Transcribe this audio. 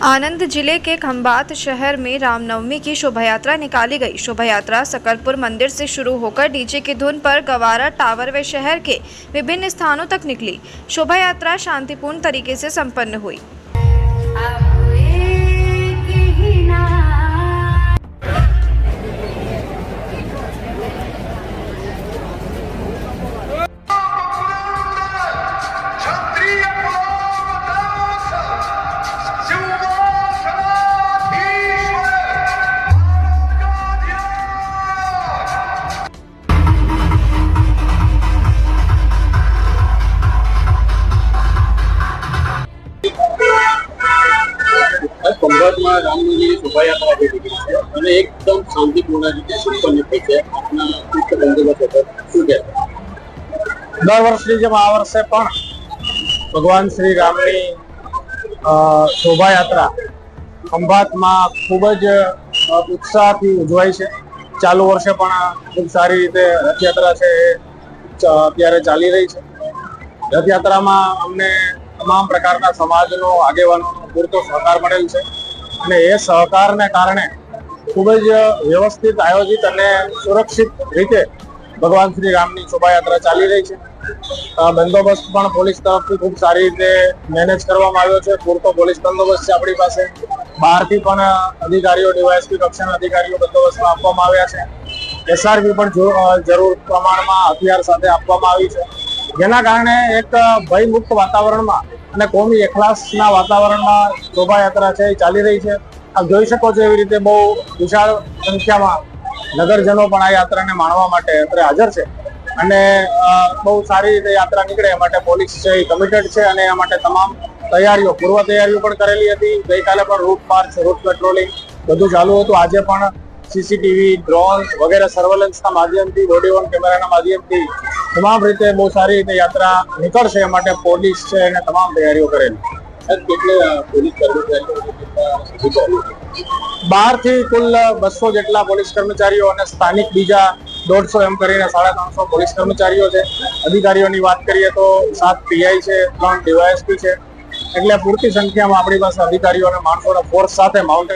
आनंद जिले के खंभात शहर में रामनवमी की शोभा यात्रा निकाली गई। शोभा यात्रा सकरपुर मंदिर से शुरू होकर डीजे की धुन पर गवारा टावर व शहर के विभिन्न स्थानों तक निकली। शोभा यात्रा शांतिपूर्ण तरीके से संपन्न हुई। ખંભાતમાં રામનવમીની શોભાયાત્રા થઈ રહી છે અને એકદમ શાંતિપૂર્ણ રીતે સંપન્ન થઈ છે. આપના ચુસ્ત બંદોબસ્ત હતો, શું કહેશો? દર વર્ષની જેમ આ વર્ષે પણ ભગવાન શ્રી રામની શોભાયાત્રા ખંભાતમાં ખૂબ જ ઉત્સાહથી ઉજવાય છે. ચાલુ વર્ષે પણ ખૂબ સારી રીતે રથયાત્રા છે અત્યારે ચાલી રહી છે. રથયાત્રામાં અમને તમામ પ્રકારના સમાજનો આગેવાનોનો પૂરતો સહકાર મળેલ છે અને એ સહકારને કારણે ખૂબ જ વ્યવસ્થિત, આયોજિત અને સુરક્ષિત રીતે ભગવાન શ્રી રામની શોભાયાત્રા ચાલી રહી છે. બંદોબસ્ત પણ પોલીસ તરફથી ખૂબ સારી રીતે મેનેજ કરવામાં આવ્યો છે. પૂરતો પોલીસ બંદોબસ્ત છે આપણી પાસે. બહારથી પણ અધિકારીઓ, ડીવાયએસપી કક્ષાના અધિકારીઓ બંદોબસ્તમાં આપવામાં આવ્યા છે. એસઆરપી પણ જરૂર પ્રમાણમાં હથિયાર સાથે આપવામાં આવી છે, જેના કારણે એક ભયમુક્ત વાતાવરણમાં અને કોમી એખલાસના વાતાવરણમાં શોભાયાત્રા છે એ ચાલી રહી છે. આપ જોઈ શકો છો એવી રીતે બહુ વિશાળ સંખ્યામાં નગરજનો પણ આ યાત્રાને માણવા માટે અત્રે હાજર છે અને બહુ સારી રીતે યાત્રા નીકળે એ માટે પોલીસ છે એ કમિટેડ છે અને એ માટે તમામ તૈયારીઓ, પૂર્વ તૈયારીઓ પણ કરેલી હતી. ગઈકાલે પણ રૂટ માર્ચ, રૂટ પેટ્રોલિંગ બધું ચાલુ હતું. આજે પણ સીસીટીવી, ડ્રોન વગેરે સર્વેલન્સના માધ્યમથી, બોડી ઓન કેમેરાના માધ્યમથી તમામ રીતે બહુ સારી રીતે યાત્રા નીકળશે એ માટે પોલીસ છે એને તમામ તૈયારીઓ કરેલી. પોલીસ કર્મચારીઓ બહારથી કુલ 200 જેટલા પોલીસ કર્મચારીઓ અને સ્થાનિક બીજા 150 એમ કરીને 350 પોલીસ કર્મચારીઓ છે. અધિકારીઓની વાત કરીએ તો 7 પીઆઈ છે, 3 ડીવાયએસપી છે, એટલે પૂરતી સંખ્યામાં આપણી પાસે અધિકારીઓ અને માણસોના ફોર્સ સાથે માઉન્ટેન